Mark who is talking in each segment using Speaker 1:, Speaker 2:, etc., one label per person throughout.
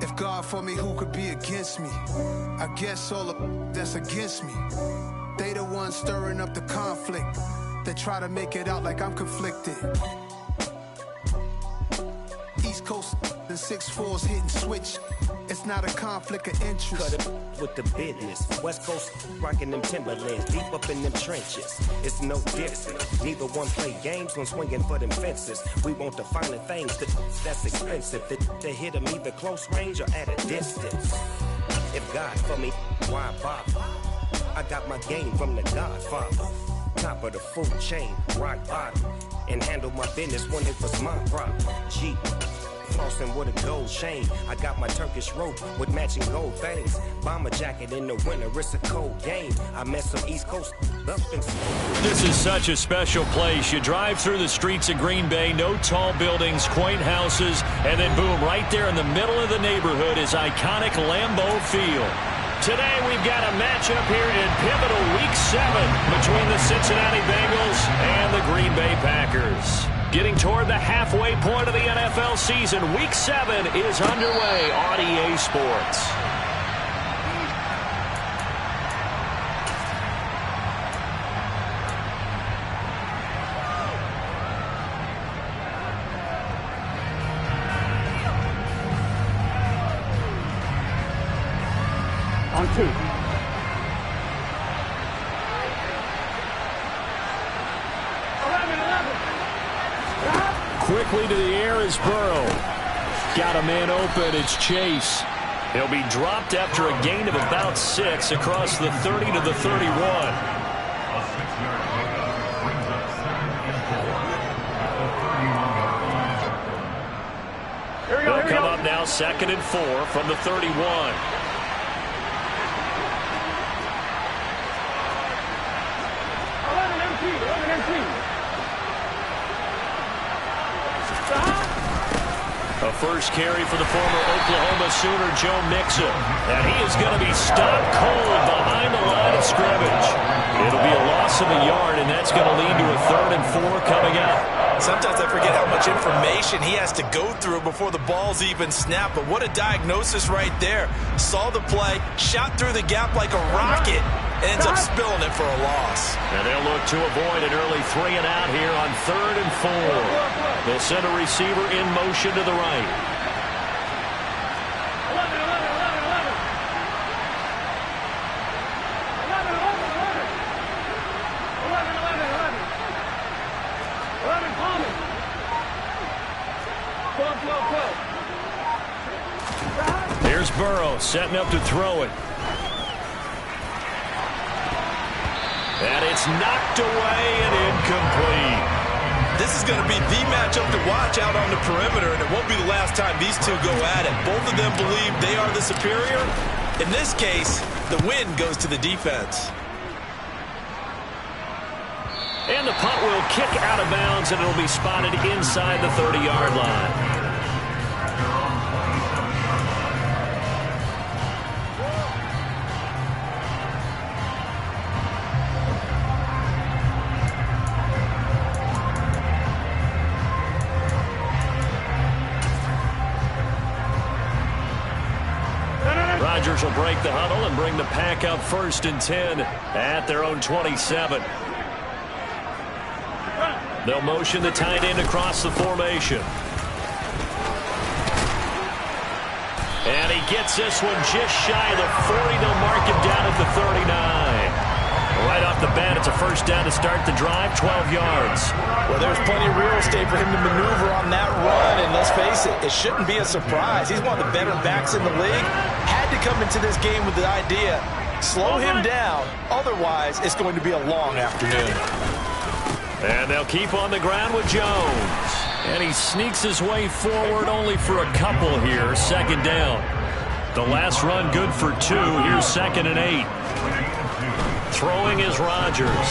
Speaker 1: If God for me, who could be against me? I guess all of that's against me. They the ones stirring up the conflict. They try to make it out like I'm conflicted. East Coast and 6'4's hitting switch. It's not a conflict of interest.
Speaker 2: Cut it with the business. West Coast rocking them Timberlands, deep up in them trenches. It's no different. Neither one play games when swinging for them fences. We want the finer things that's expensive. To hit them either close range or at a distance. If God for me, why bother? I got my game from the Godfather. Top of the food chain, rock bottom. And handle my business when it was my problem. G. Flossing with a gold chain. I got my Turkish rope with matching gold things. Bomber jacket in the winter, it's a cold game. I met some East Coast up and
Speaker 3: This is such a special place. You drive through the streets of Green Bay, no tall buildings, quaint houses, and then boom, right there in the middle of the neighborhood is iconic Lambeau Field. Today we've got a matchup here in pivotal Week 7 between the Cincinnati Bengals and the Green Bay Packers. Getting toward the halfway point of the NFL season, Week 7 is underway on EA Sports.
Speaker 4: On 2.
Speaker 3: Quickly to the air is Burrow. Got a man open, it's Chase. He'll be dropped after a gain of about 6 across the 30 to the 31. They'll come up now 2nd and 4 from the 31. A first carry for the former Oklahoma Sooner, Joe Mixon. And he is going to be stopped cold behind the line of scrimmage. It'll be a loss of a yard, and that's going to lead to a 3rd and 4 coming up.
Speaker 5: Sometimes I forget how much information he has to go through before the ball's even snapped. But what a diagnosis right there. Saw the play, shot through the gap like a rocket, ends up spilling it for a loss.
Speaker 3: And they'll look to avoid an early 3 and out here on 3rd and 4. They'll send a receiver in motion to the right. Here's Burrow setting up to throw it. And it's knocked away and incomplete.
Speaker 5: This is going to be the matchup to watch out on the perimeter, and it won't be the last time these two go at it. Both of them believe they are the superior. In this case, the win goes to the defense.
Speaker 3: And the punt will kick out of bounds, and it'll be spotted inside the 30-yard line. Rodgers will break the huddle and bring the Pack up 1st and 10 at their own 27. They'll motion the tight end across the formation. And he gets this one just shy of the 40. They'll mark him down at the 39. Right off the bat, it's a first down to start the drive, 12 yards.
Speaker 5: Well, there's plenty of real estate for him to maneuver on that run, and let's face it, it shouldn't be a surprise. He's one of the better backs in the league. Had to come into this game with the idea, slow him down, otherwise it's going to be a long afternoon.
Speaker 3: And they'll keep on the ground with Jones. And he sneaks his way forward only for a couple here, 2nd down. The last run good for 2. Here's 2nd and 8. Throwing is Rodgers.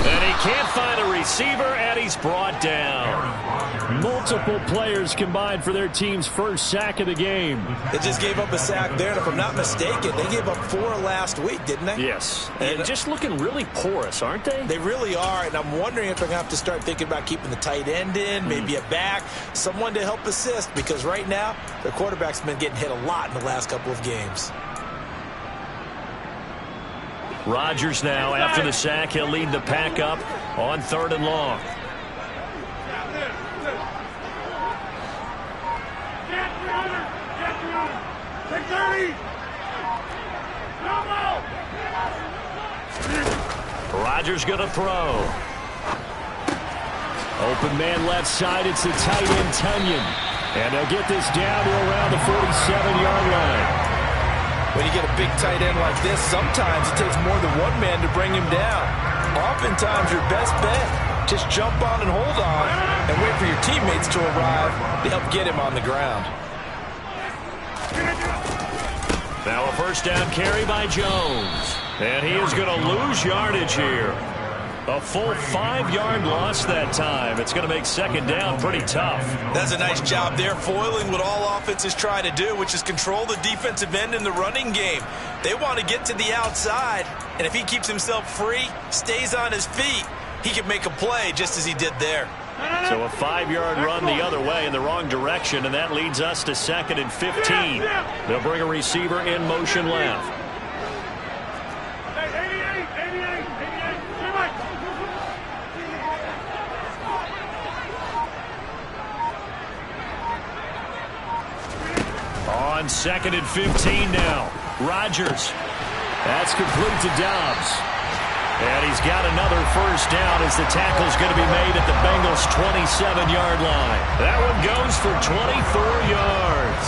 Speaker 3: And he can't find a receiver, and he's brought down. Multiple players combined for their team's first sack of the game.
Speaker 5: They just gave up a sack there, and if I'm not mistaken, they gave up 4 last week, didn't they?
Speaker 3: Yes. And just looking really porous, aren't they?
Speaker 5: They really are, and I'm wondering if they're going to have to start thinking about keeping the tight end in, maybe a back, someone to help assist, because right now, their quarterback's been getting hit a lot in the last couple of games.
Speaker 3: Rodgers now, after the sack, he'll lead the pack up on 3rd and long. Rodgers going to throw. Open man left side. It's the tight end, Tunyon. And they'll get this down to around the 47-yard line.
Speaker 5: When you get a big tight end like this, sometimes it takes more than one man to bring him down. Oftentimes, your best bet, just jump on and hold on and wait for your teammates to arrive to help get him on the ground.
Speaker 3: Now a first down carry by Jones. And he is going to lose yardage here. A full 5-yard loss that time. It's going to make 2nd down pretty tough.
Speaker 5: That's a nice job there, foiling what all offenses try to do, which is control the defensive end in the running game. They want to get to the outside, and if he keeps himself free, stays on his feet, he can make a play just as he did there.
Speaker 3: So a 5-yard run the other way in the wrong direction, and that leads us to 2nd and 15. They'll bring a receiver in motion left. On 2nd and 15 now. Rodgers. That's complete to Dobbs. And he's got another first down as the tackle's going to be made at the Bengals' 27-yard line. That one goes for 24 yards.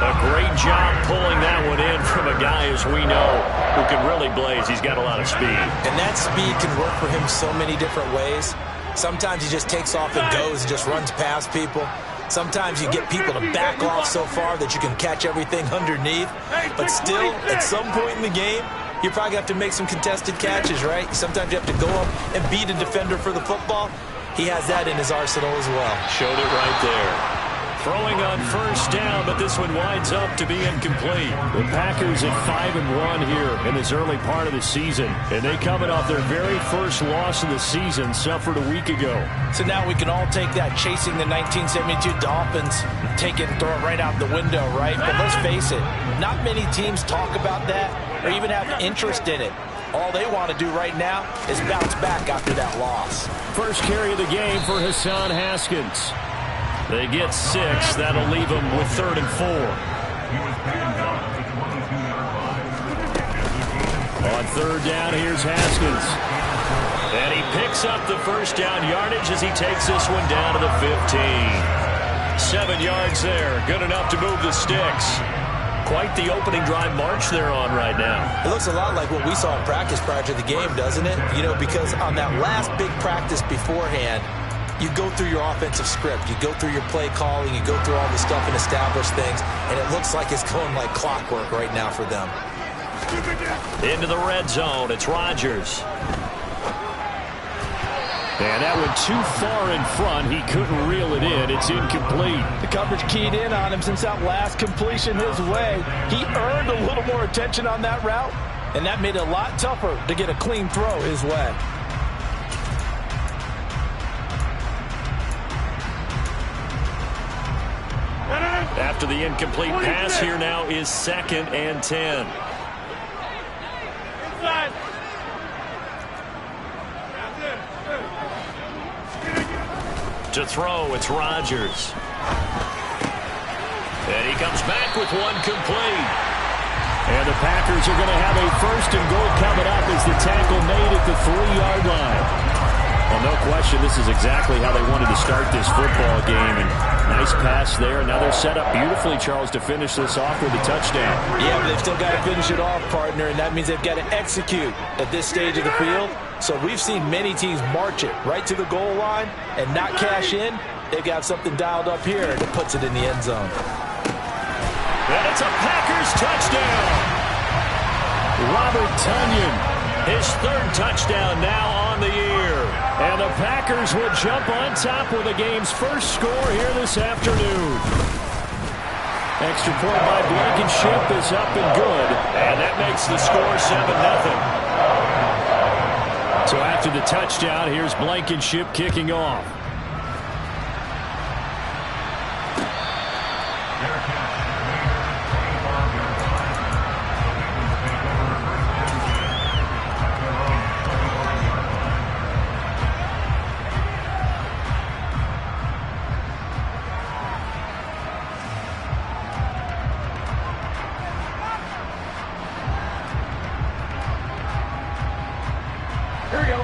Speaker 3: A great job pulling that one in from a guy, as we know, who can really blaze. He's got a lot of speed.
Speaker 5: And that speed can work for him so many different ways. Sometimes he just takes off and goes and just runs past people. Sometimes you get people to back off so far that you can catch everything underneath. But still, at some point in the game, you probably have to make some contested catches, right? Sometimes you have to go up and beat a defender for the football. He has that in his arsenal as well.
Speaker 3: Showed it right there. Throwing on first down, but this one winds up to be incomplete. The Packers at 5-1 here in this early part of the season. And they coming off their very first loss of the season, suffered a week ago.
Speaker 5: So now we can all take that chasing the 1972 Dolphins, take it and throw it right out the window, right? But let's face it, not many teams talk about that or even have interest in it. All they want to do right now is bounce back after that loss.
Speaker 3: First carry of the game for Hassan Haskins. They get 6. That'll leave them with 3rd and 4. On 3rd down, here's Haskins. And he picks up the first down yardage as he takes this one down to the 15. 7 yards there. Good enough to move the sticks. Quite the opening drive march they're on right now.
Speaker 5: It looks a lot like what we saw in practice prior to the game, doesn't it? You know, because on that last big practice beforehand, you go through your offensive script, you go through your play calling, you go through all the stuff and establish things, and it looks like it's going like clockwork right now for them.
Speaker 3: Into the red zone, it's Rodgers. And that one too far in front. He couldn't reel it in. It's incomplete.
Speaker 5: The coverage keyed in on him since that last completion his way. He earned a little more attention on that route, and that made it a lot tougher to get a clean throw his way.
Speaker 3: After the incomplete pass, here now is 2nd and 10. To throw, it's Rodgers. And he comes back with one complete. And the Packers are going to have a 1st and goal coming up as the tackle made at the 3-yard line. Well, no question, this is exactly how they wanted to start this football game. And nice pass there. Now they're set up beautifully, Charles, to finish this off with a touchdown.
Speaker 5: Yeah, but they've still got to finish it off, partner, and that means they've got to execute at this stage of the field. So we've seen many teams march it right to the goal line and not cash in. They've got something dialed up here that puts it in the end zone.
Speaker 3: And it's a Packers touchdown. Robert Tunyon, his 3rd touchdown now on on the year. And the Packers will jump on top with the game's first score here this afternoon. Extra point by Blankenship is up and good. And that makes the score 7-0. So after the touchdown, here's Blankenship kicking off.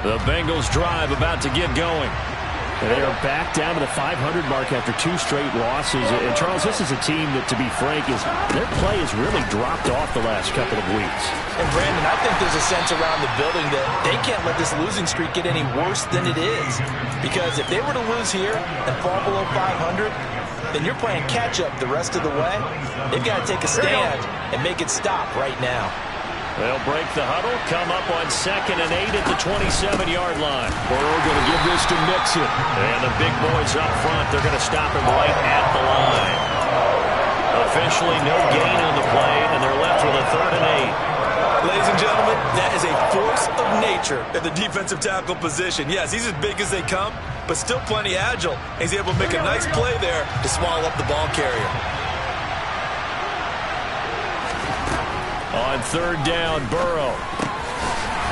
Speaker 3: The Bengals drive about to get going. They are back down to the 500 mark after 2 straight losses. And, Charles, this is a team that, to be frank, their play has really dropped off the last couple of weeks.
Speaker 5: And, Brandon, I think there's a sense around the building that they can't let this losing streak get any worse than it is. Because if they were to lose here and fall below 500, then you're playing catch-up the rest of the way. They've got to take a stand and make it stop right now.
Speaker 3: They'll break the huddle, come up on 2nd and 8 at the 27-yard line. Burrow going to give this to Mixon. And the big boys up front, they're going to stop him right at the line. Officially no gain on the play, and they're left with a 3rd and 8.
Speaker 5: Ladies and gentlemen, that is a force of nature at the defensive tackle position. Yes, he's as big as they come, but still plenty agile. He's able to make a nice play there to swallow up the ball carrier.
Speaker 3: On 3rd down, Burrow.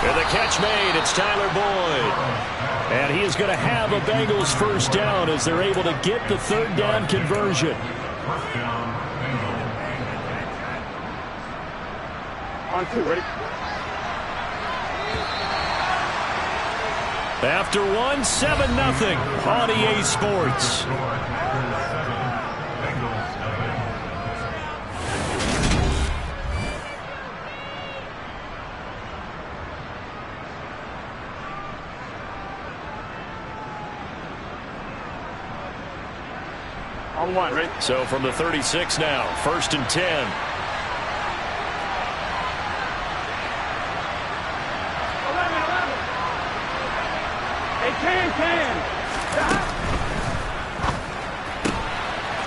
Speaker 3: And the catch made. It's Tyler Boyd. And he is going to have a Bengals first down as they're able to get the 3rd down conversion.
Speaker 4: On 2, ready?
Speaker 3: After 1, 7-0 on EA Sports.
Speaker 4: On 1, ready?
Speaker 3: So from the 36 now, 1st and 10.
Speaker 4: 11. Hey, can.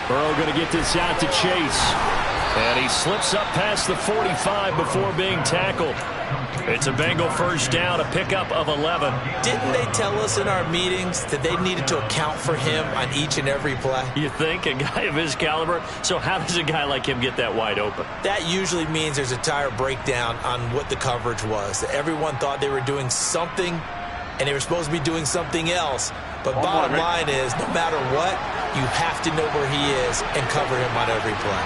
Speaker 3: Burrow going to get this out to Chase. And he slips up past the 45 before being tackled. It's a Bengal first down, a pickup of 11.
Speaker 5: Didn't they tell us in our meetings that they needed to account for him on each and every play?
Speaker 3: You think? A guy of his caliber? So how does a guy like him get that wide open?
Speaker 5: That usually means there's a entire breakdown on what the coverage was. Everyone thought they were doing something, and they were supposed to be doing something else. But bottom line is, no matter what, you have to know where he is and cover him on every play.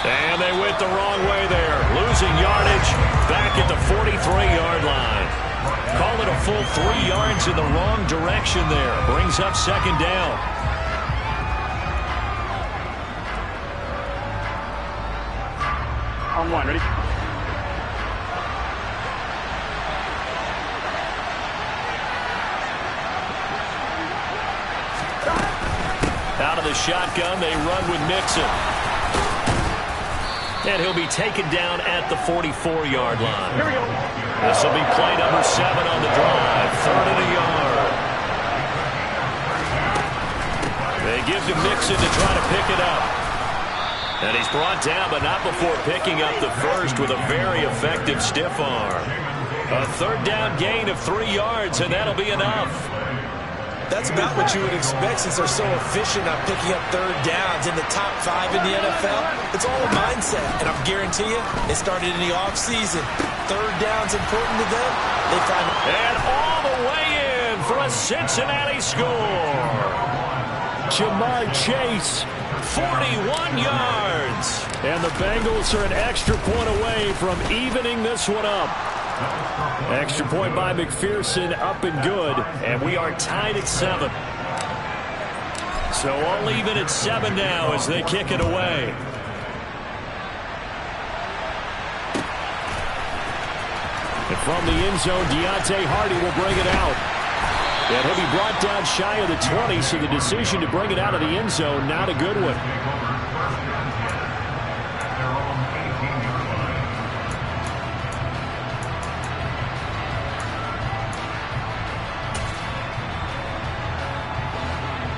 Speaker 3: And they went the wrong way there. Losing yardage back at the 43-yard line. Call it a full 3 yards in the wrong direction there. Brings up 2nd down.
Speaker 4: On 1, ready?
Speaker 3: Out of the shotgun, they run with Mixon. And he'll be taken down at the 44-yard line.
Speaker 4: Here we go.
Speaker 3: This will be play number 7 on the drive. 3rd and a yard. They give to Mixon to try to pick it up. And he's brought down, but not before picking up the first with a very effective stiff arm. A 3rd down gain of 3 yards, and that'll be enough.
Speaker 5: That's about what you would expect since they're so efficient on picking up 3rd downs in the top 5 in the NFL. It's all a mindset, and I'm guarantee you, it started in the offseason. 3rd down's important to them. They find it.
Speaker 3: And all the way in for a Cincinnati score. Jamar Chase, 41 yards. And the Bengals are an extra point away from evening this one up. Extra point by McPherson, up and good, and we are tied at 7. So all even at 7 now as they kick it away. And from the end zone, Deontay Hardy will bring it out. And he'll be brought down shy of the 20, so the decision to bring it out of the end zone, not a good one.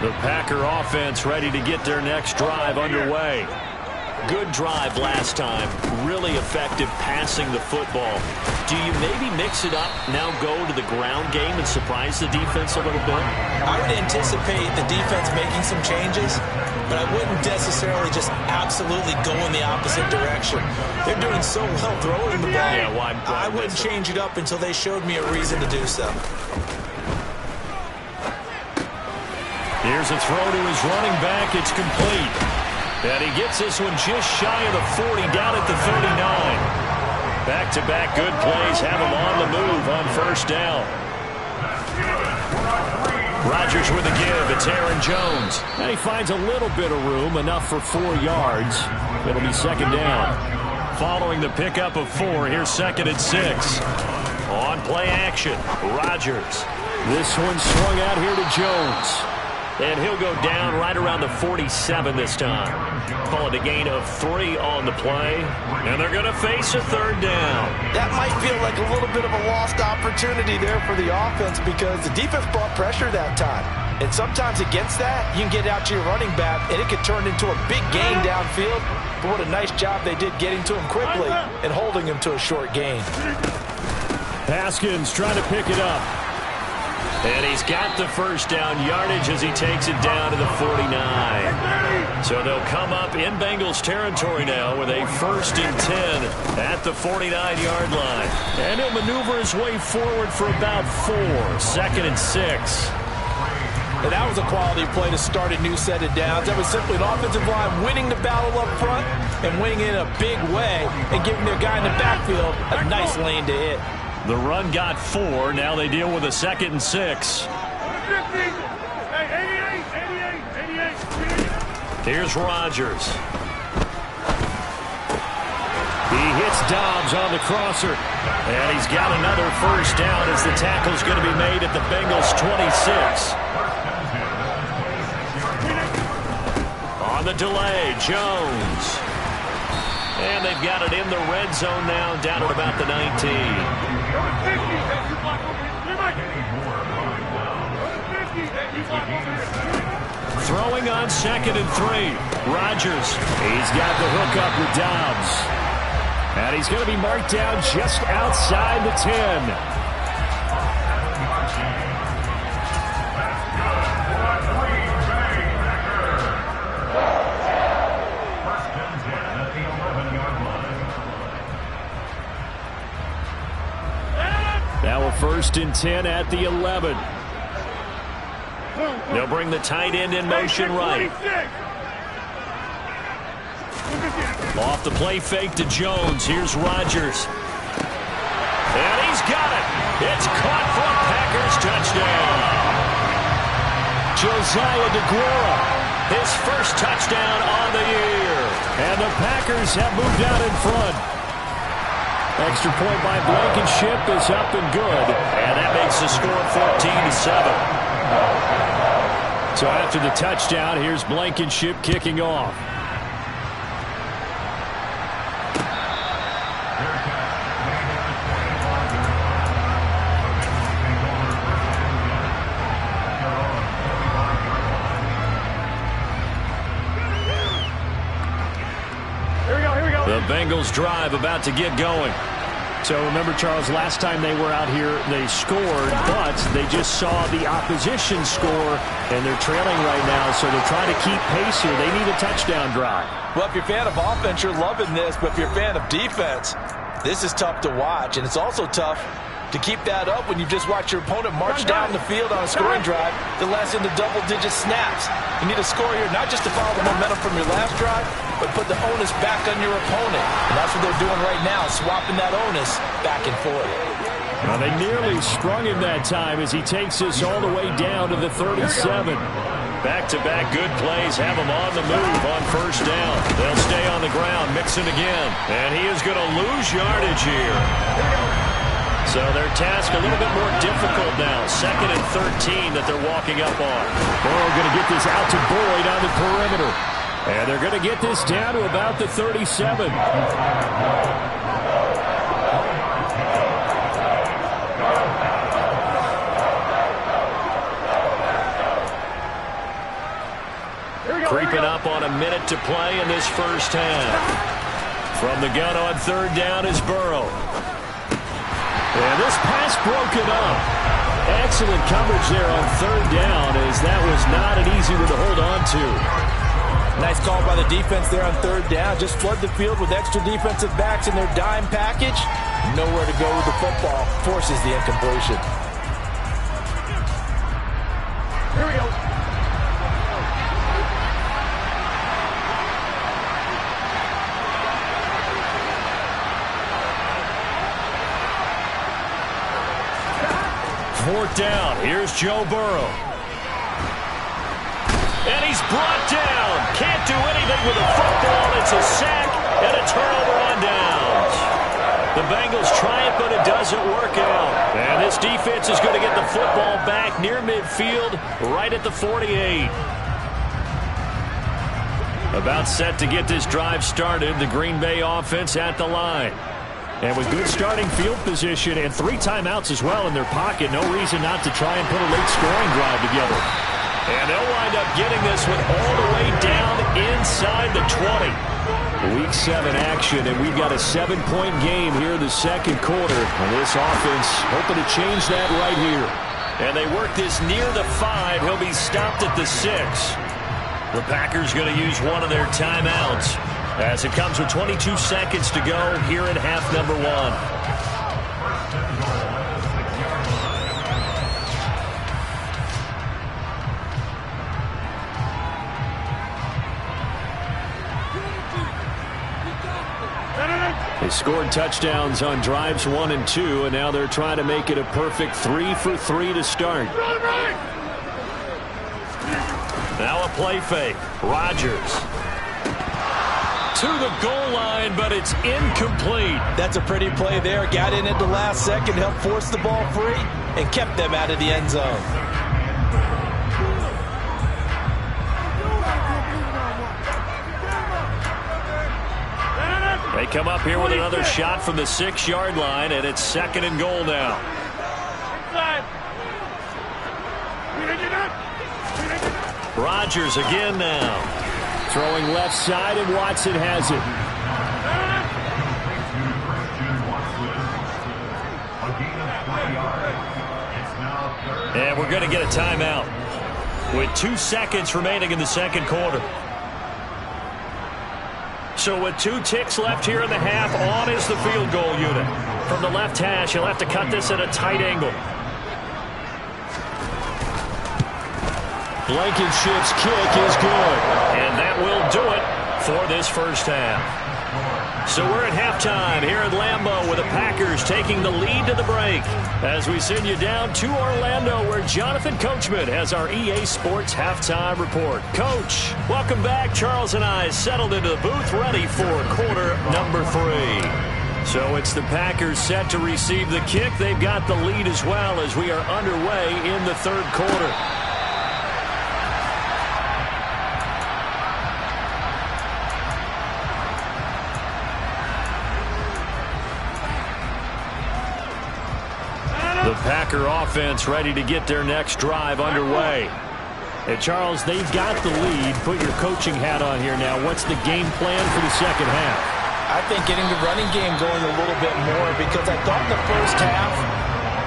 Speaker 3: The Packer offense ready to get their next drive underway. Good drive last time. Really effective passing the football. Do you maybe mix it up, now go to the ground game and surprise the defense a little bit?
Speaker 5: I would anticipate the defense making some changes, but I wouldn't necessarily just absolutely go in the opposite direction. They're doing so well throwing the ball.
Speaker 3: Yeah,
Speaker 5: I wouldn't change it up until they showed me a reason to do so.
Speaker 3: Here's a throw to his running back. It's complete. And he gets this one just shy of the 40, down at the 39. Back-to-back good plays have him on the move on first down. Rodgers with a give. It's Aaron Jones. And he finds a little bit of room, enough for 4 yards. It'll be second down. Following the pickup of 4, here's second and 6. On play action, Rodgers. This one swung out here to Jones. And he'll go down right around the 47 this time. Call it a gain of 3 on the play. And they're going to face a third down.
Speaker 5: That might feel like a little bit of a lost opportunity there for the offense because the defense brought pressure that time. And sometimes against that, you can get out to your running back, and it could turn into a big gain downfield. But what a nice job they did getting to him quickly and holding him to a short gain.
Speaker 3: Haskins trying to pick it up. And he's got the first down yardage as he takes it down to the 49. So they'll come up in Bengals territory now with a 1st and 10 at the 49-yard line. And he'll maneuver his way forward for about 4. 2nd and 6.
Speaker 5: And that was a quality play to start a new set of downs. That was simply an offensive line winning the battle up front and winning in a big way and giving their guy in the backfield a nice lane to hit.
Speaker 3: The run got 4. Now they deal with a 2nd and 6. Here's Rodgers. He hits Dobbs on the crosser. And he's got another first down as the tackle's going to be made at the Bengals 26. On the delay, Jones. And they've got it in the red zone now, down at about the 19. Throwing on 2nd and 3. Rodgers. He's got the hook up with Dobbs. And he's going to be marked down just outside the 10. Now a 1st and 10 at the 11. They'll bring the tight end in motion right. Off the play fake to Jones. Here's Rodgers. And he's got it. It's caught for a Packers touchdown. Josiah DeGuara, his first touchdown on the year. And the Packers have moved out in front. Extra point by Blankenship is up and good. And that makes the score 14-7. So after the touchdown, here's Blankenship kicking off.
Speaker 4: Here we go.
Speaker 3: The Bengals drive about to get going. So remember, Charles, last time they were out here, they scored, but they just saw the opposition score, and they're trailing right now, so they're trying to keep pace here. They need a touchdown drive.
Speaker 5: Well, if you're a fan of offense, you're loving this, but if you're a fan of defense, this is tough to watch, and it's also tough to keep that up when you just watch your opponent march down the field on a scoring drive that lasts into double-digit snaps. You need a score here, not just to follow the momentum from your last drive, but put the onus back on your opponent. And that's what they're doing right now, swapping that onus back and forth.
Speaker 3: Well, they nearly sprung him that time as he takes this all the way down to the 37. Back-to-back good plays have him on the move on first down. They'll stay on the ground, mixing again. And he is going to lose yardage here. So their task a little bit more difficult now. 2nd and 13 that they're walking up on. Burrow going to get this out to Boyd on the perimeter. And they're going to get this down to about the 37. minute to play in this first half. From the gun on third down is Burrow. And this pass broken up. Excellent coverage there on third down, as that was not an easy one to hold on to.
Speaker 5: Nice call by the defense there on third down. Just flood the field with extra defensive backs in their dime package. Nowhere to go with the football. Forces the incompletion.
Speaker 4: Here we go.
Speaker 3: Fourth down. Here's Joe Burrow. And he's brought down. Can't do anything with the football. It's a sack and a turnover on downs. The Bengals try it, but it doesn't work out. And this defense is going to get the football back near midfield, right at the 48. About set to get this drive started. The Green Bay offense at the line. And with good starting field position and 3 timeouts as well in their pocket, no reason not to try and put a late scoring drive together. And they'll wind up getting this one all the way down inside the 20. Week 7 action, and we've got a 7-point game here in the second quarter. And this offense hoping to change that right here. And they work this near the 5. He'll be stopped at the 6. The Packers going to use one of their timeouts, as it comes with 22 seconds to go here in half number 1. They scored touchdowns on drives 1 and 2, and now they're trying to make it a perfect 3 for 3 to start. Now a play fake. Rodgers to the goal line, but it's incomplete.
Speaker 5: That's a pretty play there. Got in at the last second, helped force the ball free, and kept them out of the end zone.
Speaker 3: They come up here with another shot from the 6-yard line, and it's 2nd and goal now. Rodgers again now. Throwing left side, and Watson has it. And we're going to get a timeout with 2 seconds remaining in the second quarter. So with 2 ticks left here in the half, on is the field goal unit. From the left hash, he'll have to cut this at a tight angle. Blankenship's kick is good. And that will do it for this first half. So we're at halftime here at Lambeau with the Packers taking the lead to the break, as we send you down to Orlando, where Jonathan Coachman has our EA Sports halftime report. Coach, welcome back. Charles and I settled into the booth, ready for quarter number 3. So it's the Packers set to receive the kick. They've got the lead as well, as we are underway in the third quarter. The Packer offense ready to get their next drive underway. And Charles, they've got the lead. Put your coaching hat on here now. What's the game plan for the second half?
Speaker 5: I think getting the running game going a little bit more, because I thought in the first half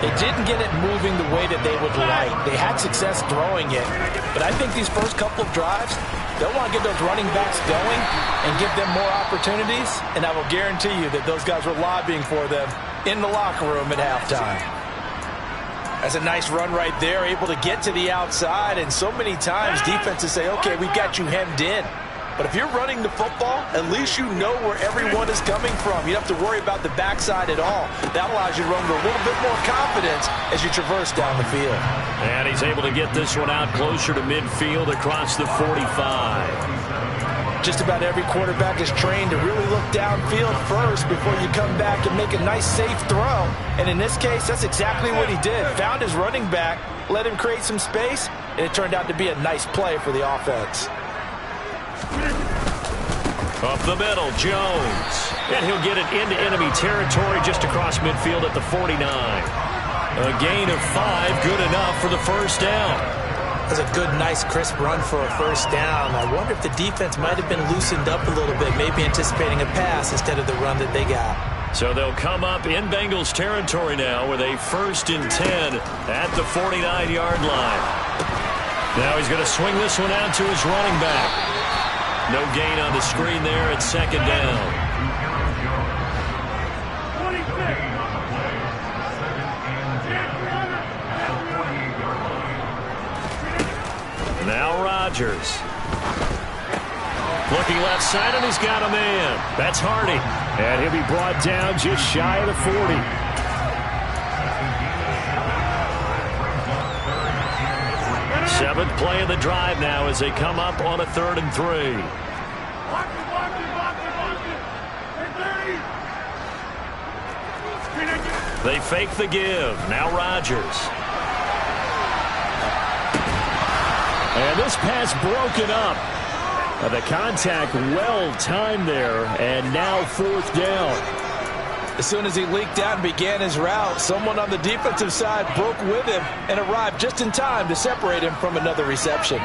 Speaker 5: they didn't get it moving the way that they would like. They had success throwing it. But I think these first couple of drives, they'll want to get those running backs going and give them more opportunities. And I will guarantee you that those guys were lobbying for them in the locker room at halftime. That's a nice run right there, able to get to the outside. And so many times defenses say, okay, we've got you hemmed in. But if you're running the football, at least you know where everyone is coming from. You don't have to worry about the backside at all. That allows you to run with a little bit more confidence as you traverse down the field.
Speaker 3: And he's able to get this one out closer to midfield across the 45.
Speaker 5: Just about every quarterback is trained to really look downfield first before you come back and make a nice, safe throw. And in this case, that's exactly what he did. Found his running back, let him create some space, and it turned out to be a nice play for the offense.
Speaker 3: Up the middle, Jones. And he'll get it into enemy territory just across midfield at the 49. A gain of 5, good enough for the first down.
Speaker 5: That's a good, nice, crisp run for a first down. I wonder if the defense might have been loosened up a little bit, maybe anticipating a pass instead of the run that they got.
Speaker 3: So they'll come up in Bengals territory now with a 1st and 10 at the 49-yard line. Now he's going to swing this one out to his running back. No gain on the screen there at 2nd down. Now Rodgers. Looking left side, and he's got a man. That's Hardy. And he'll be brought down just shy of the 40. Seventh play of the drive now as they come up on a 3rd and 3. They fake the give. Now Rodgers. And this pass broken up. The contact well timed there, and now 4th down.
Speaker 5: As soon as he leaked out and began his route, someone on the defensive side broke with him and arrived just in time to separate him from another reception.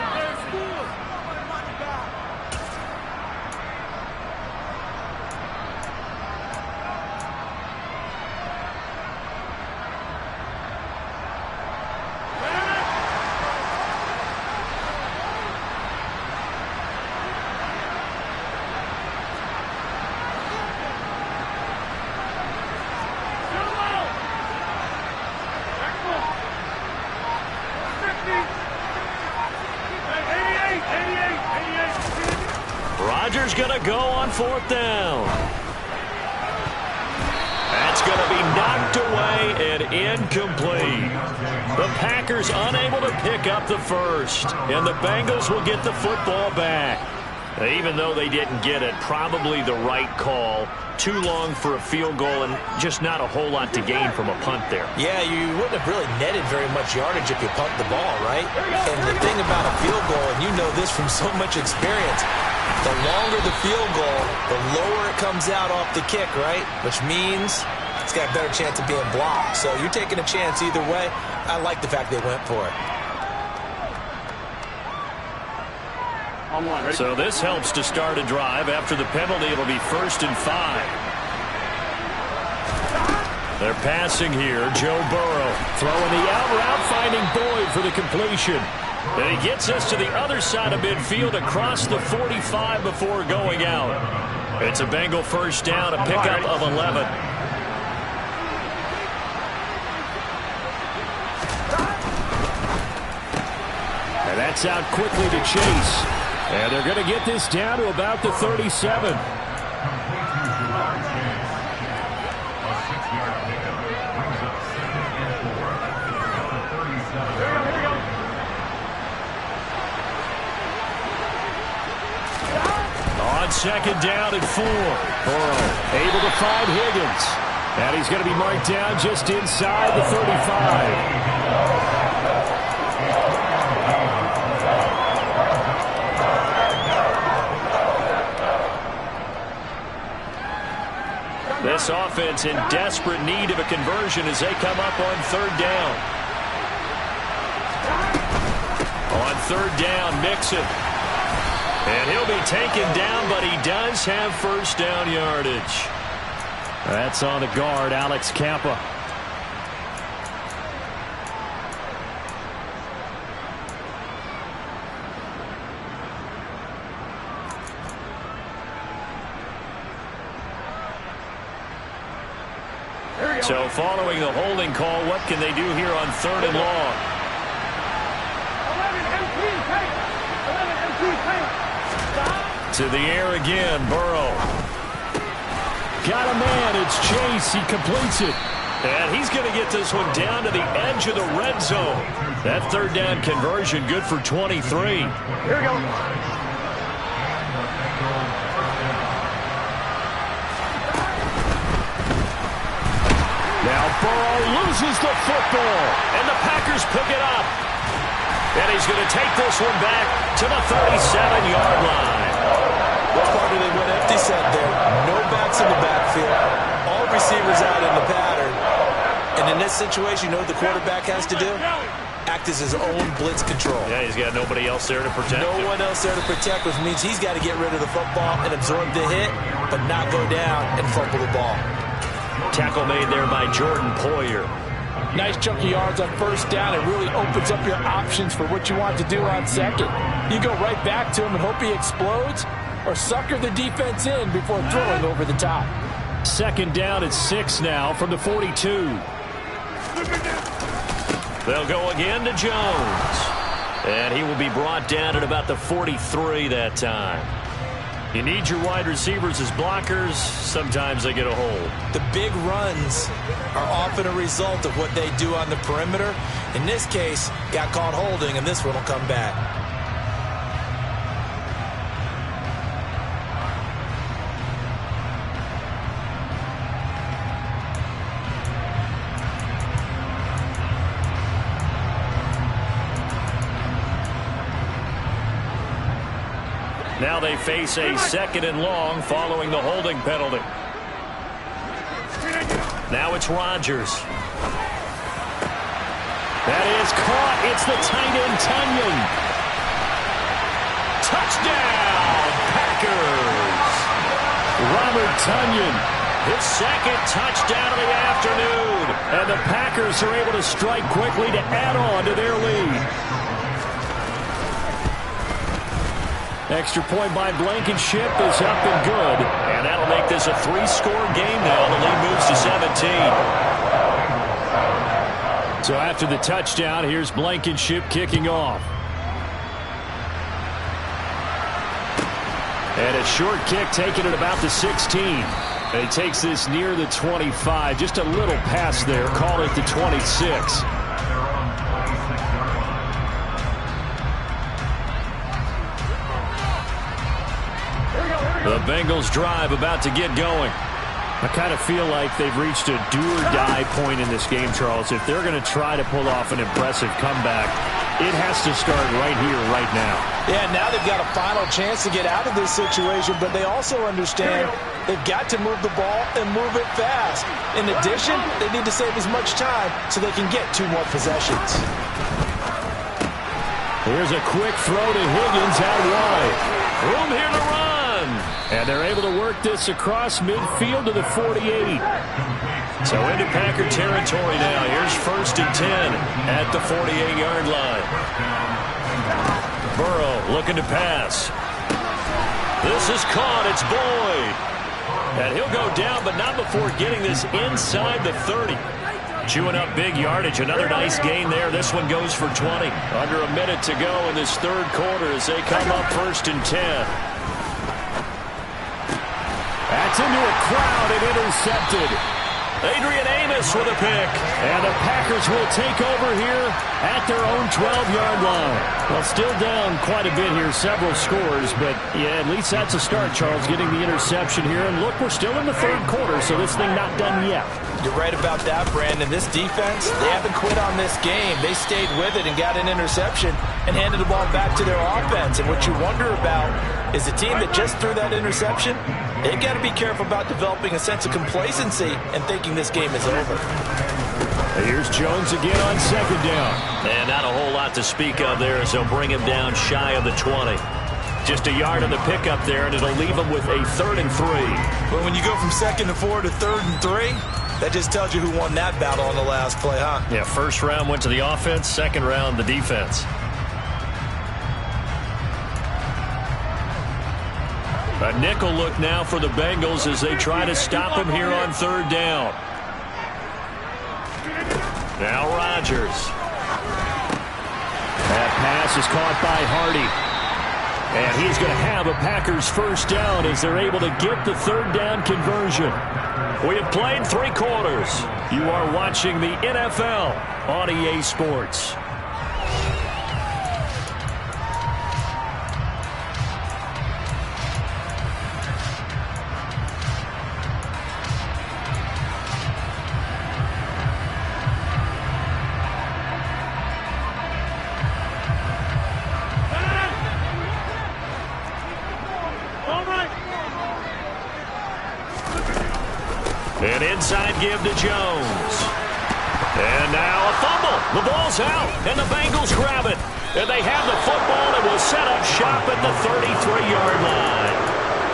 Speaker 3: Rodgers going to go on 4th down. That's going to be knocked away and incomplete. The Packers unable to pick up the first, and the Bengals will get the football back. Even though they didn't get it, probably the right call. Too long for a field goal and just not a whole lot to gain from a punt there.
Speaker 5: Yeah, you wouldn't have really netted very much yardage if you pumped the ball, right? And the thing about a field goal, and you know this from so much experience, the longer the field goal, the lower it comes out off the kick, right? Which means it's got a better chance of being blocked. So you're taking a chance either way. I like the fact they went for it.
Speaker 3: So this helps to start a drive. After the penalty, it'll be 1st and 5. They're passing here. Joe Burrow throwing the out route, finding Boyd for the completion. And he gets us to the other side of midfield across the 45 before going out. It's a Bengal 1st down, a pickup of 11. And that's out quickly to Chase. And they're going to get this down to about the 37. On 2nd down and 4. Burrow able to find Higgins. And he's going to be marked down just inside the 35. This offense in desperate need of a conversion as they come up on 3rd down. On 3rd down, Mixon. And he'll be taken down, but he does have 1st down yardage. That's on the guard, Alex Kappa. So following the holding call, what can they do here on 3rd and long? To the air again, Burrow. Got a man, it's Chase, he completes it. And he's going to get this one down to the edge of the red zone. That 3rd down conversion good for 23. Here we go. Now Burrow loses the football, and the Packers pick it up. And he's going to take this one back to the 37-yard line.
Speaker 5: What part of it went empty set there? No backs in the backfield. All receivers out in the pattern. And in this situation, you know what the quarterback has to do? act as his own blitz control.
Speaker 3: Yeah, he's got nobody else there to protect him.
Speaker 5: No one else there to protect, which means he's got to get rid of the football and absorb the hit, but not go down and fumble the ball.
Speaker 3: Tackle made there by Jordan Poyer.
Speaker 6: Nice chunk of yards on first down. It really opens up your options for what you want to do on second. You go right back to him and hope he explodes, or sucker the defense in before throwing over the top.
Speaker 3: Second down at 6 now from the 42. They'll go again to Jones. And he will be brought down at about the 43 that time. You need your wide receivers as blockers. Sometimes they get a hold.
Speaker 5: The big runs are often a result of what they do on the perimeter. In this case, got caught holding, and this one will come back.
Speaker 3: Now they face a 2nd and long following the holding penalty. Now it's Rodgers. That is caught. It's the tight end, Tonyan. Touchdown, Packers. Robert Tonyan, his 2nd touchdown of the afternoon. And the Packers are able to strike quickly to add on to their lead. Extra point by Blankenship is up and good. And that'll make this a 3-score game now. The lead moves to 17. So after the touchdown, here's Blankenship kicking off. And a short kick taken at about the 16. And he takes this near the 25. Just a little pass there. Call it the 26. The Bengals drive about to get going. I kind of feel like they've reached a do-or-die point in this game, Charles. If they're going to try to pull off an impressive comeback, it has to start right here, right now.
Speaker 5: Yeah, now they've got a final chance to get out of this situation, but they also understand they've got to move the ball and move it fast. In addition, they need to save as much time so they can get 2 more possessions.
Speaker 3: Here's a quick throw to Higgins out wide. Room here to run. And they're able to work this across midfield to the 48. So into Packer territory now. Here's 1st and 10 at the 48-yard line. Burrow looking to pass. This is caught. It's Boyd. And he'll go down, but not before getting this inside the 30. Chewing up big yardage. Another nice gain there. This one goes for 20. Under a minute to go in this 3rd quarter as they come up 1st and 10. That's into a crowd and intercepted. Adrian Amos with a pick. And the Packers will take over here at their own 12-yard line. Well, still down quite a bit here, several scores, but yeah, at least that's a start, Charles, getting the interception here. And look, we're still in the 3rd quarter, so this thing not done yet.
Speaker 5: You're right about that, Brandon. This defense, they haven't quit on this game. They stayed with it and got an interception and handed the ball back to their offense. And what you wonder about is the team that just threw that interception, they've got to be careful about developing a sense of complacency and thinking this game is over.
Speaker 3: Here's Jones again on 2nd down. And not a whole lot to speak of there as they'll bring him down shy of the 20. Just a yard on the pickup there, and it'll leave him with a 3rd and 3.
Speaker 5: But when you go from 2nd and 4 to 3rd and 3, that just tells you who won that battle on the last play, huh?
Speaker 3: Yeah, 1st round went to the offense, 2nd round the defense. A nickel look now for the Bengals as they try to stop him here on 3rd down. Now Rodgers. That pass is caught by Hardy. And he's going to have a Packers 1st down as they're able to get the 3rd down conversion. We have played 3 quarters. You are watching the NFL on EA Sports. An inside give to Jones. And now a fumble. The ball's out, and the Bengals grab it. And they have the football and will set up shop at the 33-yard line.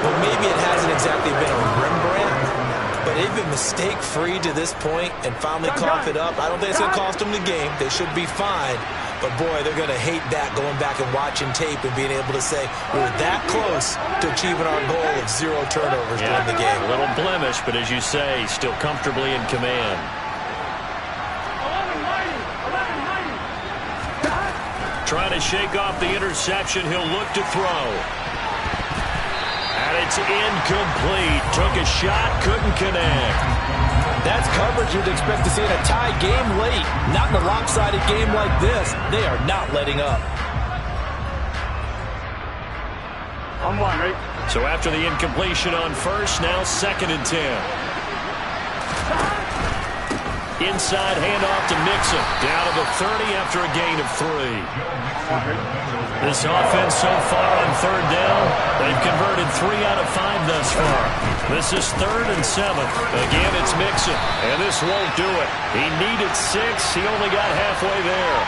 Speaker 5: Well, maybe it hasn't exactly been a Rembrandt, but they've been mistake-free to this point and finally cough it up. I don't think it's going to cost them the game. They should be fine. But, boy, they're going to hate that, going back and watching tape and being able to say we were that close to achieving our goal of 0 turnovers during the game.
Speaker 3: A little blemish, but as you say, still comfortably in command. Trying to shake off the interception. He'll look to throw. And it's incomplete. Took a shot, couldn't connect.
Speaker 6: That's coverage you'd expect to see in a tie game late. Not in a lopsided game like this. They are not letting up.
Speaker 4: I'm one, right?
Speaker 3: So after the incompletion on first, now 2nd and 10. Inside handoff to Mixon. Down to the 30 after a gain of 3. This offense so far on 3rd down, they've converted 3 out of 5 thus far. This is 3rd and 7. Again, it's Mixon, and this won't do it. He needed 6. He only got halfway there.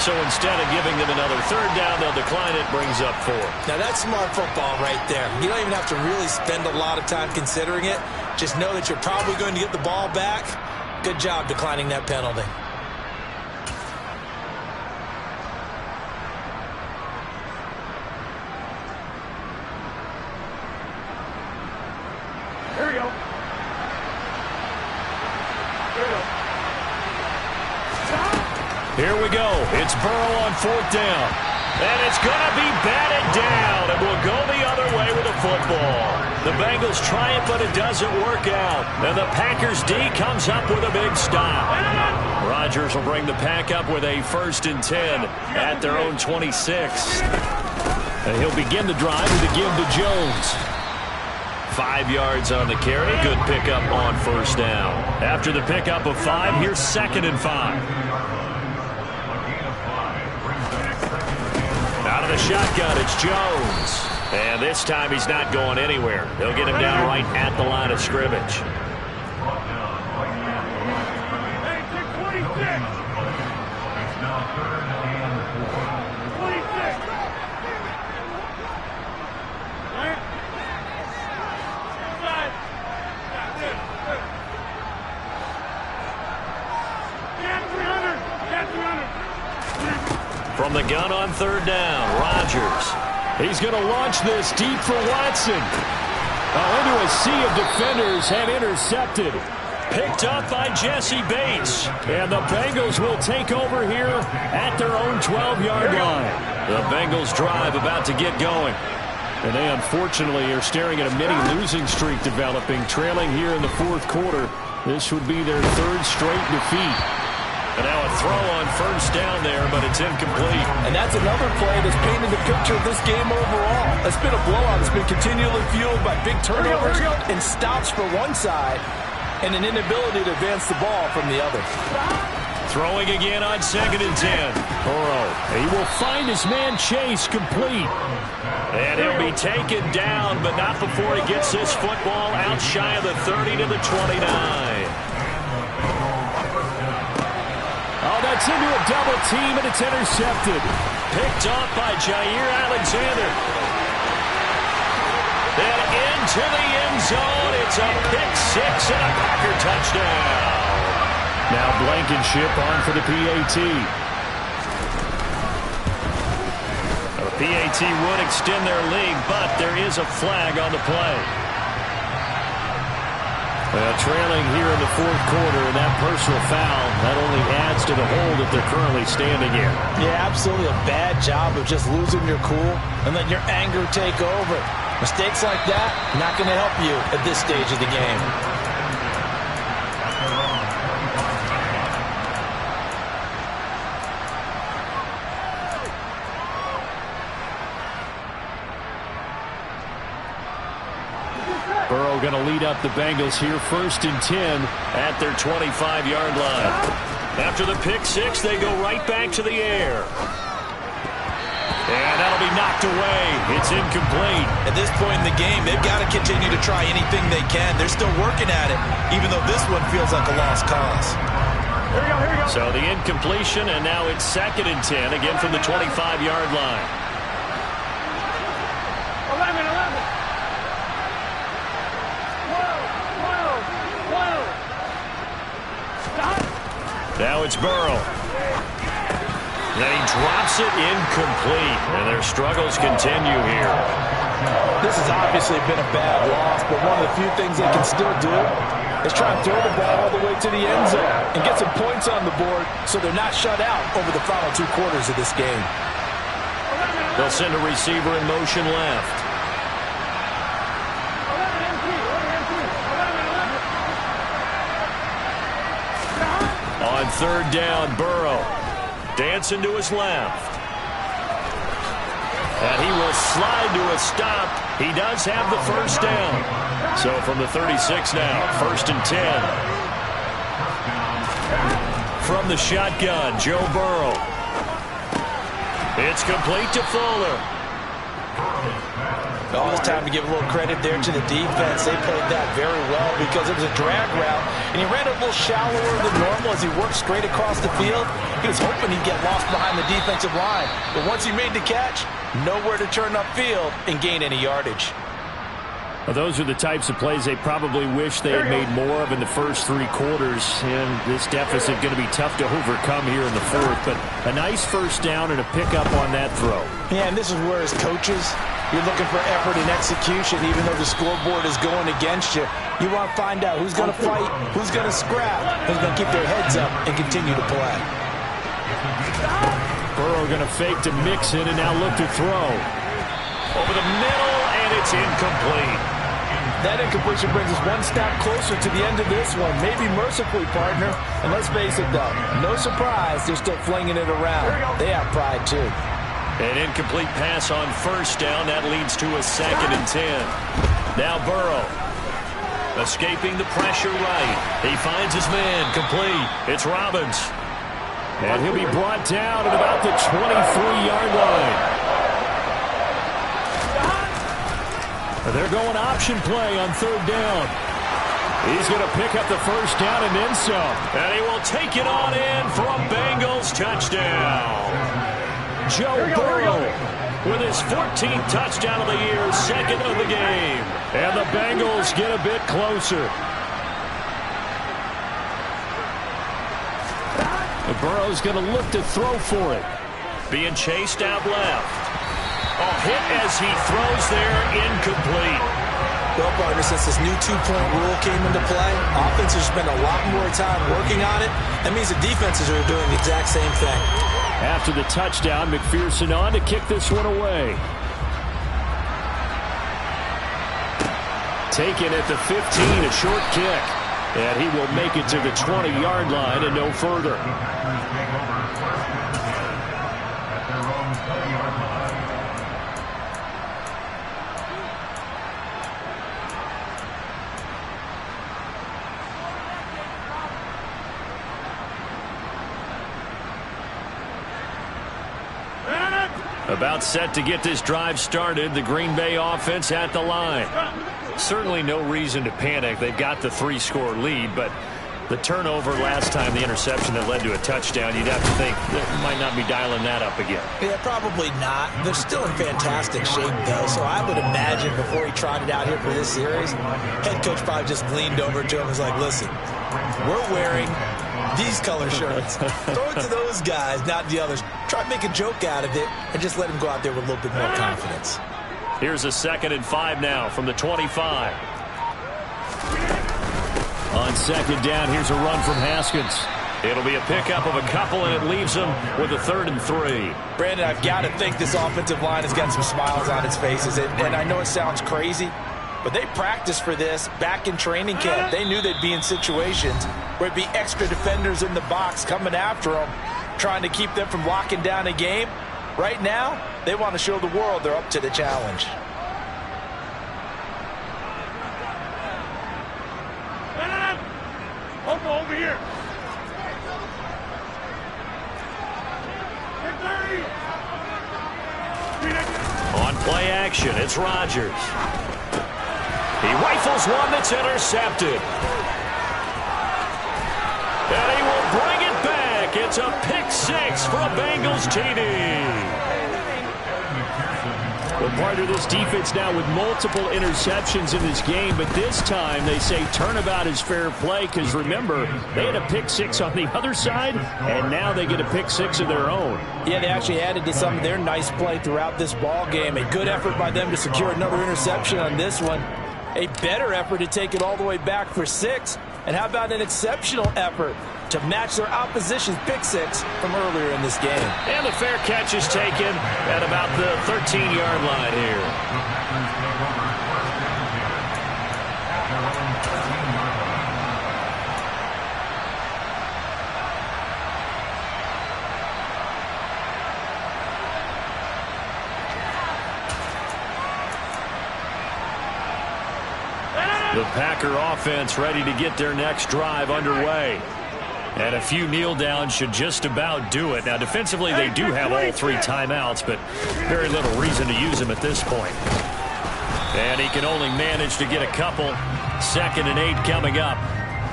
Speaker 3: So instead of giving them another 3rd down, they'll decline it, brings up 4.
Speaker 5: Now that's smart football right there. You don't even have to really spend a lot of time considering it. Just know that you're probably going to get the ball back. Good job declining that penalty.
Speaker 4: Here we go.
Speaker 3: Here we go. It's Burrow on 4th down. And it's going to be batted down. And will go the other way with the football. The Bengals try it, but it doesn't work out. And the Packers D comes up with a big stop. Rodgers will bring the Pack up with a 1st and 10 at their own 26. And he'll begin the drive with a give to Jones. 5 yards on the carry. Good pickup on 1st down. After the pickup of 5, here's 2nd and 5. Out of the shotgun, it's Jones. And this time he's not going anywhere. They'll get him down right at the line of scrimmage. From the gun on 3rd down, Rodgers. He's going to launch this deep for Watson. Into a sea of defenders and intercepted. Picked up by Jesse Bates. And the Bengals will take over here at their own 12-yard line. The Bengals drive about to get going. And they unfortunately are staring at a mini losing streak developing, trailing here in the 4th quarter. This would be their 3rd straight defeat. And now a throw on 1st down there, but it's incomplete.
Speaker 6: And that's another play that's painted the picture of this game overall. It's been a blowout. It's been continually fueled by big turnovers and stops for one side and an inability to advance the ball from the other.
Speaker 3: Throwing again on 2nd and 10. Burrow. He will find his man Chase complete. And he'll be taken down, but not before he gets this football out shy of the 30 to the 29. Oh, that's into a double team, and it's intercepted. Picked off by Jair Alexander. Then into the end zone. It's a pick 6 and a Packer touchdown. Now Blankenship on for the PAT. The PAT would extend their lead, but there is a flag on the play. Trailing here in the 4th quarter, and that personal foul not only adds to the hole that they're currently standing in.
Speaker 5: Yeah, absolutely a bad job of just losing your cool and letting your anger take over. Mistakes like that, not going to help you at this stage of the game.
Speaker 3: Burrow going to lead up the Bengals here, 1st and 10 at their 25-yard line. After the pick 6, they go right back to the air. And that'll be knocked away. It's incomplete.
Speaker 5: At this point in the game, they've got to continue to try anything they can. They're still working at it, even though this one feels like a lost cause.
Speaker 4: Here we go, here we go.
Speaker 3: So the incompletion, and now it's 2nd and 10, again from the 25-yard line.
Speaker 4: 11. Whoa. Stop.
Speaker 3: Now it's Burrow. Then he drops it incomplete, and their struggles continue here.
Speaker 6: This has obviously been a bad loss, but one of the few things they can still do is try and throw the ball all the way to the end zone and get some points on the board so they're not shut out over the final 2 quarters of this game.
Speaker 3: They'll send a receiver in motion left. On 3rd down, Burrow. Dancing to his left. And he will slide to a stop. He does have the 1st down. So from the 36 now, 1st and 10. From the shotgun, Joe Burrow. It's complete to Fuller.
Speaker 5: Oh, it's time to give a little credit there to the defense. They played that very well because it was a drag route, and he ran a little shallower than normal as he worked straight across the field. He was hoping he'd get lost behind the defensive line, but once he made the catch, nowhere to turn upfield and gain any yardage.
Speaker 3: Well, those are the types of plays they probably wish they had made more of in the first 3 quarters, and this deficit going to be tough to overcome here in the 4th, but a nice 1st down and a pickup on that throw.
Speaker 6: Yeah, and this is where as coaches, you're looking for effort and execution, even though the scoreboard is going against you. You want to find out who's going to fight, who's going to scrap, who's going to keep their heads up and continue to play.
Speaker 3: Burrow going to fake to Mixon and now look to throw. Over the middle, and it's incomplete.
Speaker 6: That incompletion brings us one step closer to the end of this one. Maybe mercifully, partner. And let's face it, though, no surprise, they're still flinging it around. They have pride, too.
Speaker 3: An incomplete pass on 1st down. That leads to a 2nd and 10. Now Burrow. Escaping the pressure right. He finds his man. Complete. It's Robbins. And he'll be brought down at about the 23-yard line. They're going option play on 3rd down. He's going to pick up the 1st down and then some. And he will take it on in for a Bengals touchdown. Joe Burrow with his 14th touchdown of the year, 2nd of the game. And the Bengals get a bit closer. Burrow's going to look to throw for it. Being chased out left. A hit as he throws there, incomplete.
Speaker 5: Well, partner, since this new 2-point rule came into play, offenses spend a lot more time working on it. That means the defenses are doing the exact same thing.
Speaker 3: After the touchdown, McPherson on to kick this one away. Taken at the 15, a short kick. And he will make it to the 20-yard line and no further. About set to get this drive started. The Green Bay offense at the line. Certainly no reason to panic. They've got the 3-score lead, but the turnover last time, the interception that led to a touchdown, you'd have to think they might not be dialing that up again.
Speaker 5: Yeah, probably not. They're still in fantastic shape, though, so I would imagine before he trotted out here for this series, head coach probably just leaned over to him and was like, listen, we're wearing these color shirts. Throw it to those guys, not the others. Try to make a joke out of it and just let them go out there with a little bit more confidence.
Speaker 3: Here's a 2nd and 5 now from the 25. On 2nd down, here's a run from Haskins. It'll be a pickup of a couple, and it leaves them with a 3rd and 3.
Speaker 6: Brandon, I've got to think this offensive line has got some smiles on its faces. And I know it sounds crazy, but they practiced for this back in training camp. They knew they'd be in situations where it'd be extra defenders in the box coming after them, trying to keep them from locking down a game. Right now, they want to show the world they're up to the challenge.
Speaker 4: Over here.
Speaker 3: direction. It's Rodgers. He rifles one that's intercepted. And he will bring it back. It's a pick six for a Bengals TD. Well, part of this defense now with multiple interceptions in this game, but this time they say turnabout is fair play because, remember, they had a pick six on the other side, and now they get a pick six of their own.
Speaker 6: Yeah, they actually added to some of their nice play throughout this ball game. A good effort by them to secure another interception on this one. A better effort to take it all the way back for six. And how about an exceptional effort to match their opposition's pick six from earlier in this game.
Speaker 3: And the fair catch is taken at about the 13-yard line here. The Packer offense ready to get their next drive underway. And a few kneel downs should just about do it. Now, defensively, they do have all three timeouts, but very little reason to use them at this point. And he can only manage to get a couple. 2nd and 8 coming up.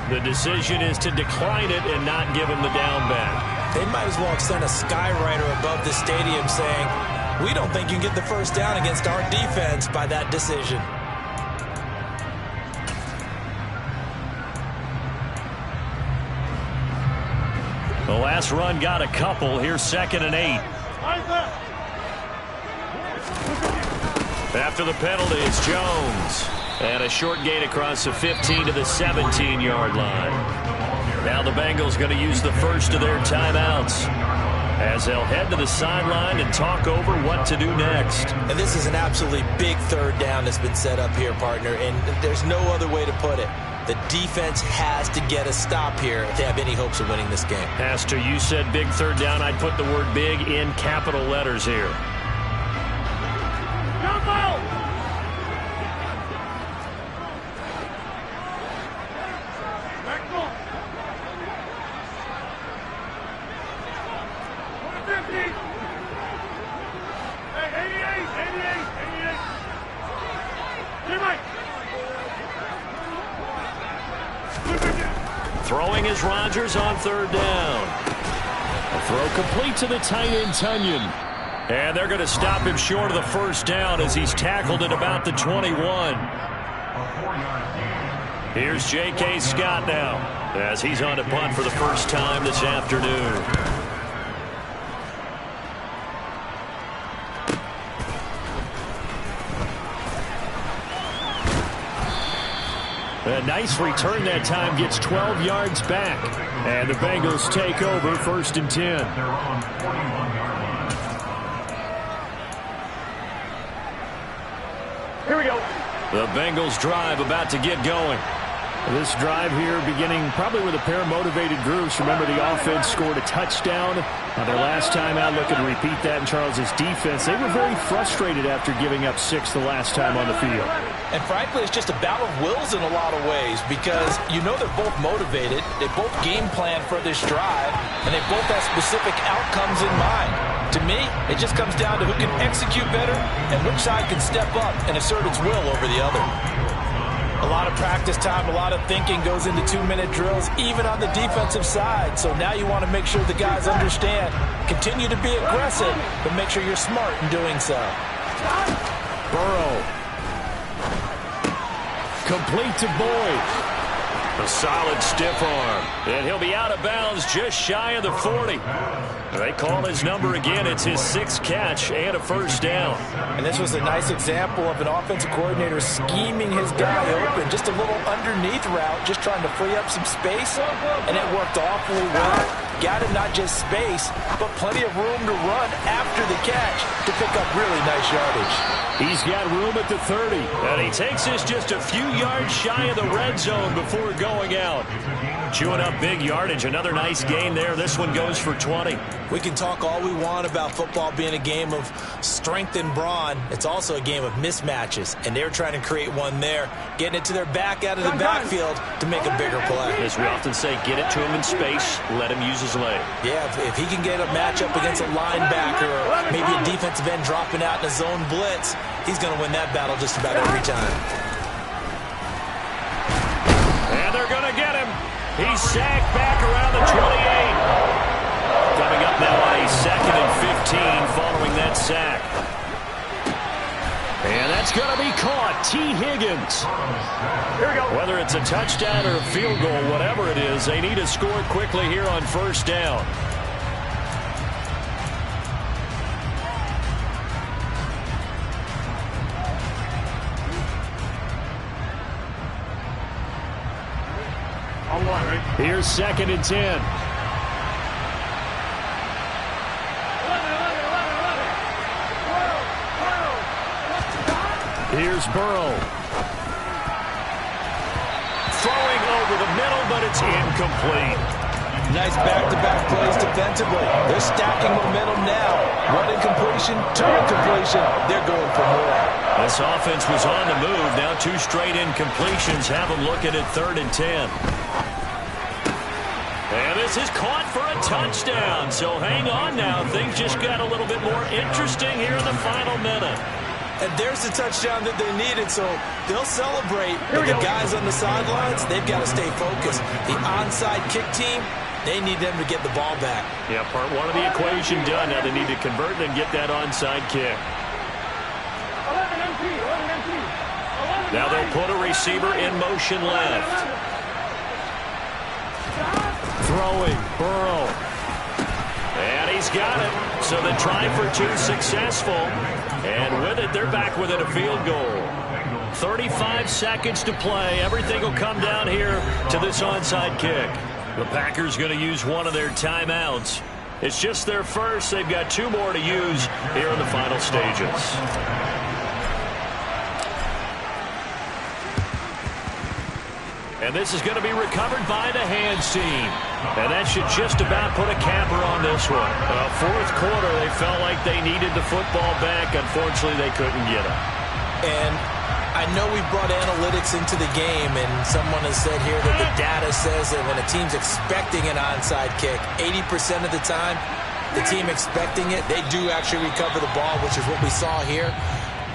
Speaker 3: The decision is to decline it and not give him the down back.
Speaker 5: They might as well extend a skywriter above the stadium saying, we don't think you can get the first down against our defense by that decision.
Speaker 3: The last run got a couple. Here's 2nd and 8. After the penalty, it's Jones. And a short gain across the 15 to the 17-yard line. Now the Bengals going to use the first of their timeouts as they'll head to the sideline and talk over what to do next.
Speaker 5: And this is an absolutely big third down that's been set up here, partner, and there's no other way to put it. The defense has to get a stop here if they have any hopes of winning this game.
Speaker 3: Pastor, you said big third down. I'd put the word big in capital letters here. Throwing is Rodgers on third down. A throw complete to the tight end, Tunyon. And they're going to stop him short of the first down as he's tackled at about the 21. Here's J.K. Scott now as he's on a punt for the first time this afternoon. A nice return that time, gets 12 yards back. And the Bengals take over 1st and 10.
Speaker 4: Here we go.
Speaker 3: The Bengals drive about to get going. This drive here beginning probably with a pair of motivated groups. Remember, the offense scored a touchdown on their last time out. Looking to repeat that in Charles's defense. They were very frustrated after giving up 6 the last time on the field.
Speaker 5: And frankly, it's just a battle of wills in a lot of ways because you know they're both motivated. They both game plan for this drive, and they both have specific outcomes in mind. To me, it just comes down to who can execute better and which side can step up and assert its will over the other. A lot of practice time, a lot of thinking goes into 2-minute drills, even on the defensive side. So now you want to make sure the guys understand. Continue to be aggressive, but make sure you're smart in doing so.
Speaker 3: Burrow. Complete to Boyd. A solid stiff arm. And he'll be out of bounds just shy of the 40. They call his number again. It's his 6th catch and a first down.
Speaker 6: And this was a nice example of an offensive coordinator scheming his guy open. Just a little underneath route, just trying to free up some space. And it worked awfully well. Got him not just space, but plenty of room to run after the catch to pick up really nice yardage.
Speaker 3: He's got room at the 30. And he takes this just a few yards shy of the red zone before going out. Chewing up big yardage. Another nice gain there. This one goes for 20.
Speaker 5: We can talk all we want about football being a game of strength and brawn. It's also a game of mismatches, and they're trying to create one there, getting it to their back out of the backfield to make a bigger play.
Speaker 3: As we often say, get it to him in space, let him use his his leg.
Speaker 5: Yeah, if he can get a matchup against a linebacker or maybe a defensive end dropping out in a zone blitz, he's going to win that battle just about every time.
Speaker 3: And they're going to get him. He's sacked back around the 28. Coming up now on a 2nd and 15 following that sack. And that's going to be caught. T. Higgins.
Speaker 4: Here we go.
Speaker 3: Whether it's a touchdown or a field goal, whatever it is, they need to score quickly here on first down. Here's 2nd and 10. Here's Burrow. Throwing over the middle, but it's incomplete.
Speaker 5: Nice back-to-back plays defensively. They're stacking momentum now. 1 incompletion, 2 incompletion. They're going for more.
Speaker 3: This offense was on the move. Now 2 straight incompletions have them looking at 3rd and 10. And this is caught for a touchdown. So hang on now. Things just got a little bit more interesting here in the final minute.
Speaker 5: And there's the touchdown that they needed, so they'll celebrate. But the guys on the sidelines, they've got to stay focused. The onside kick team, they need them to get the ball back.
Speaker 3: Yeah, part 1 of the equation done. Now they need to convert and get that onside kick. Now they'll put a receiver in motion left. Throwing, Burrow. And he's got it. So the try for 2 successful. And with it, they're back within a field goal. 35 seconds to play. Everything will come down here to this onside kick. The Packers going to use one of their timeouts. It's just their first. They've got 2 more to use here in the final stages. And this is going to be recovered by the hands team. And that should just about put a capper on this one. 4th quarter, they felt like they needed the football back. Unfortunately, they couldn't get it.
Speaker 5: And I know we brought analytics into the game, and someone has said here that the data says that when a team's expecting an onside kick, 80% of the time, the team expecting it, they do actually recover the ball, which is what we saw here.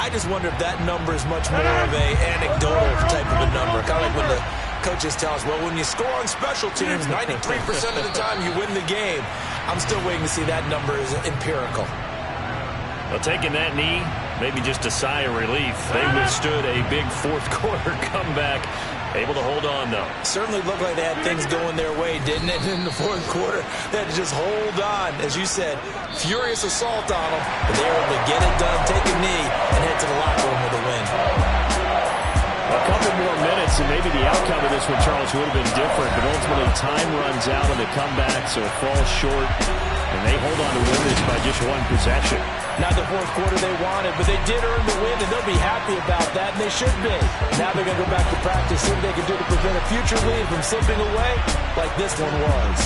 Speaker 5: I just wonder if that number is much more of a anecdotal type of a number. Kind of like when the coaches tell us, well, when you score on special teams, 93% of the time you win the game. I'm still waiting to see that number is empirical.
Speaker 3: Well, taking that knee, maybe just a sigh of relief. They withstood a big 4th quarter comeback. Able to hold on, though.
Speaker 5: Certainly looked like they had things going their way, didn't it? In the 4th quarter, they had to just hold on. As you said, furious assault on them, but they were able to get it done, take a knee, and head to the locker room with a win.
Speaker 3: A couple more minutes, and maybe the outcome of this one, Charles, would have been different, but ultimately time runs out on the comeback, so it falls short, and they hold on to win this by just 1 possession.
Speaker 5: Not the 4th quarter they wanted, but they did earn the win, and they'll be happy about that, and they should be. Now they're going to go back to practice, see what they can do to prevent a future lead from slipping away like this one was.